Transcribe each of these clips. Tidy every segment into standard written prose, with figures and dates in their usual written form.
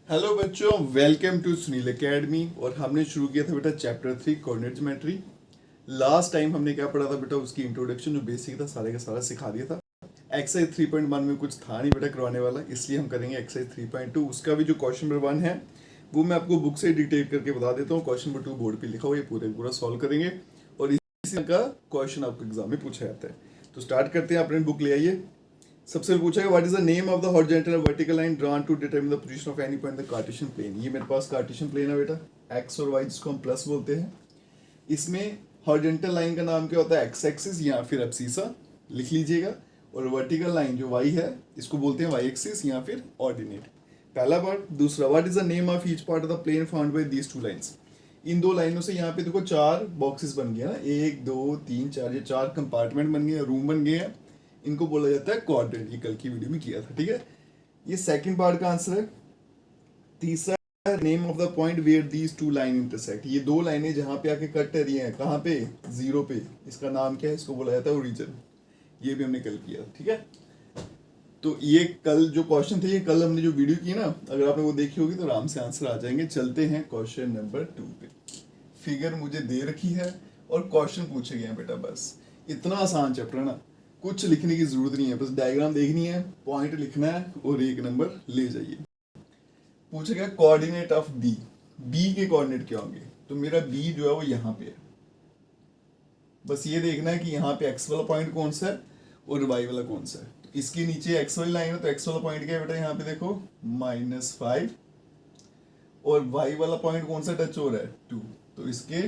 Hello बच्चों, welcome to Sunil academy. और हमने शुरू किया था बेटा chapter 3 coordinate geometry. Last time हमने क्या पढ़ा था बेटा, उसकी इंट्रोडक्शन जो बेसिक था सारे का सारा सिखा दिया था। एक्सरसाइज 3.1 में कुछ था नहीं बेटा करवाने वाला, इसलिए हम करेंगे एक्सरसाइज 3.2। उसका भी जो क्वेश्चन नंबर 1 है वो मैं आपको बुक से डिटेल करके बता देता हूँ। क्वेश्चन नंबर 2 बोर्ड पे लिखा हुआ, ये पूरा सॉल्व करेंगे और इसी का क्वेश्चन आपको एग्जाम में पूछा जाता है। तो स्टार्ट करते हैं, अपने बुक ले आइए। सबसे पहले पूछा है what is the name of the horizontal and vertical line drawn to determine the position of any point in the Cartesian plane. ये मेरे पास कार्टेशियन प्लेन है बेटा, एक्स और वाई जिसको हम प्लस बोलते हैं। इसमें हॉरिजॉन्टल लाइन का नाम क्या होता है, एक्स एक्सिस या फिर एब्सिसा लिख लीजिएगा। और वर्टिकल लाइन जो वाई है इसको बोलते हैं वाई एक्सिस या फिर ऑर्डिनेट। पहला पार्ट। दूसरा, what is the name of each part of the plane found by these two lines. इन दो लाइनों से यहाँ पे देखो चार बॉक्सेस बन गए ना, 1 2 3 4, ये चार कंपार्टमेंट बन गए, रूम बन गए हैं। इनको बोला जाता है क्वाड्रेंट। ये कल की वीडियो में किया था, ठीक है। ये सेकंड पार्ट का आंसर है। तीसरा, name of the point where these two line intersect. ये दो लाइनें जहां पे आके कट रही हैं, कहां पे, जीरो पे, इसका नाम क्या है, इसको बोला जाता है ओरिजिन। ये भी हमने कल किया, ठीक है। तो ये कल जो क्वेश्चन थे, ये कल हमने जो वीडियो की ना, अगर आपने वो देखी होगी तो आराम से आंसर आ जाएंगे। चलते हैं क्वेश्चन नंबर 2 पे। फिगर मुझे दे रखी है और क्वेश्चन पूछे गए हैं बेटा, बस इतना आसान चैप्टर है ना, कुछ लिखने की जरूरत नहीं है, बस डायग्राम देखनी है, पॉइंट लिखना है और एक नंबर ले जाइए। पूछेगा कोऑर्डिनेट ऑफ बी। बी के कोऑर्डिनेट क्या होंगे, तो मेरा बी जो है वो यहाँ पे है। बस ये देखना है कि यहाँ पे एक्स वाला पॉइंट कौन सा है और वाई वाला कौन सा है। तो इसके नीचे एक्स वाली लाइन है, तो एक्स वाला पॉइंट क्या है बेटा, यहाँ पे देखो -5, और वाई वाला पॉइंट कौन सा टच हो रहा है, 2। तो इसके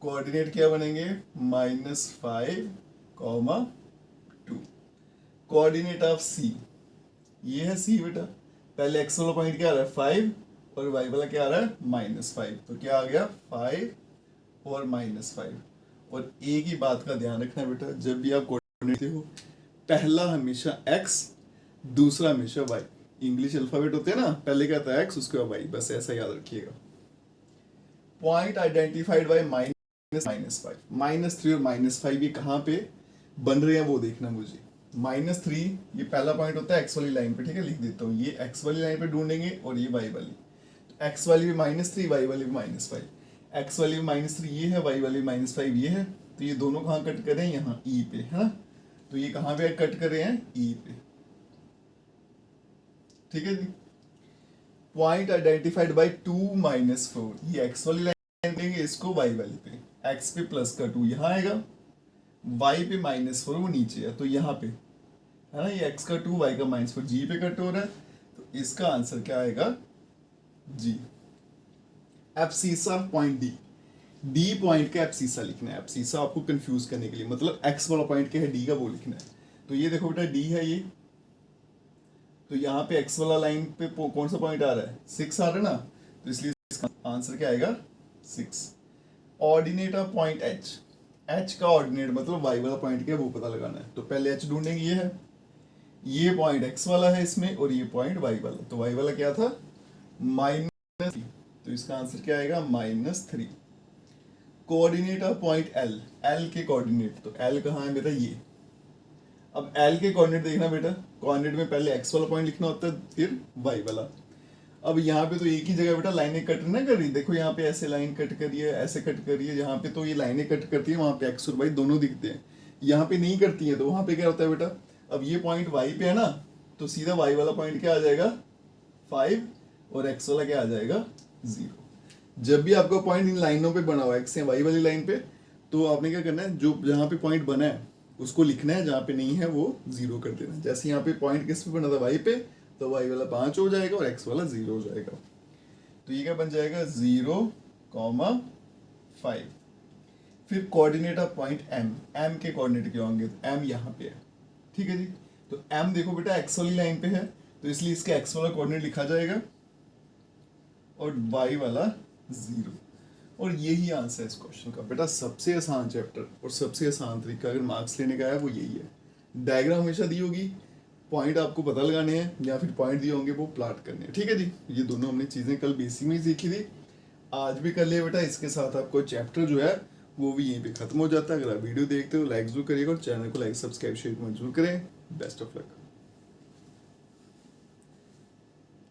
कोऑर्डिनेट क्या बनेंगे, -5, 2। कोऑर्डिनेट ऑफ सी, ये है सी बेटा। पहले एक्स वाला पॉइंट क्या आ रहा है, 5, और वाई वाला क्या आ रहा है, -5। तो क्या आ गया, 5 और -5। और एक ही बात का ध्यान रखना बेटा, जब भी आप कोऑर्डिनेट हो, पहला हमेशा एक्स, दूसरा हमेशा वाई। इंग्लिश अल्फाबेट होते हैं ना, पहले क्या आता है एक्स, उसके बाद वाई, बस ऐसा याद रखिएगा। पॉइंट आइडेंटिफाइड बाय -5, -3 और -5 ये कहाँ पे बन रहे हैं वो देखना मुझे। -3 ये पहला पॉइंट होता है एक्स वाली लाइन पे, ठीक है, लिख देता हूँ। ये एक्स वाली लाइन पे ढूंढेंगे और ये वाई वाली। तो एक्स वाली भी -3, वाई वाली भी -5। एक्स वाली भी -3 ये है, वाई वाली -5 ये है। तो ये दोनों कहाँ कट कर रहे हैं, यहाँ ई पे, है ना। तो ये कहाँ पे कट कर रहे हैं, ई पे, ठीक है जी। पॉइंट आइडेंटिफाइड बाय 2 -4, ये एक्स वाली लाइन देंगे, इसको वाई वाली पे। एक्स पे प्लस का 2 यहाँ आएगा, वाई पे -4 वो नीचे है, तो यहाँ पे है ना, ये एक्स का 2, वाई का -4, जी पे कट हो रहा है। तो इसका आंसर क्या आएगा, जी। Abscissa point D. D point का एब्सिसा लिखना है। एब्सिसा आपको कंफ्यूज करने के लिए, मतलब एक्स वाला पॉइंट क्या है, डी का, वो लिखना है। तो ये देखो बेटा, डी है ये। तो यहाँ पे एक्स वाला लाइन पे कौन सा पॉइंट आ रहा है, 6 आ रहा है ना, तो इसलिए इसका आंसर क्या आएगा, 6। Ordinate of point H. H का ऑर्डिनेट मतलब वाई वाला पॉइंट क्या है वो पता लगाना है। तो पहले एच ढूंढेंगे, ये है, ये पॉइंट एक्स वाला है इसमें, और ये पॉइंट वाई वाला। तो वाई वाला क्या था, -3, तो इसका आंसर क्या आएगा, -3। Coordinate of point L. L के कोऑर्डिनेट, तो एल कहाँ है मेरा, ये। अब एल के कोऑर्डिनेट देखना बेटा, कोऑर्डिनेट में पहले एक्स वाला पॉइंट लिखना होता है, फिर वाई वाला। अब यहाँ पे तो एक ही जगह बेटा लाइनें कट ना कर रही, देखो यहाँ पे ऐसे लाइन कट करी है, ऐसे कट करी है, जहाँ पे तो ये लाइनें कट करती है वहाँ पे एक्स और वाई दोनों दिखते हैं। यहाँ पे नहीं करती है, तो वहाँ पे क्या होता है बेटा, अब ये पॉइंट वाई पे है ना, तो सीधा वाई वाला पॉइंट क्या आ जाएगा, 5, और एक्स वाला क्या आ जाएगा, 0। जब भी आपका पॉइंट इन लाइनों पे बना हुआ है, एक्स या वाई वाली लाइन पे, तो आपने क्या करना है, जो जहाँ पे पॉइंट बना है उसको लिखना है, जहाँ पे नहीं है वो 0 कर देना है। जैसे यहाँ पे पॉइंट किस पे बना था, वाई पे, तो वाई वाला 5 हो जाएगा और एक्स वाला 0 हो जाएगा। तो ये क्या बन जाएगा, 0,5। फिर coordinate of point M. M के कोऑर्डिनेट क्या होंगे, तो एम यहाँ पे है, ठीक है जी। तो एम देखो बेटा एक्स वाली लाइन पे है, तो इसलिए इसका एक्स वाला कोऑर्डिनेट लिखा जाएगा और वाई वाला 0। और यही आंसर है इस क्वेश्चन का बेटा। सबसे आसान चैप्टर और सबसे आसान तरीका अगर मार्क्स लेने का है वो यही है। डायग्राम हमेशा दी होगी, पॉइंट आपको पता लगाने हैं, या फिर पॉइंट दिए होंगे वो प्लॉट करने हैं, ठीक है जी। ये दोनों हमने चीज़ें कल बेसिक में ही सीखी थी, आज भी कर लिया बेटा। इसके साथ आपको चैप्टर जो है वो भी यहीं पे खत्म हो जाता है। अगर आप वीडियो देखते हो लाइक जरूर करिएगा और चैनल को लाइक सब्सक्राइब शेयर मत जरूर करें। Best of luck.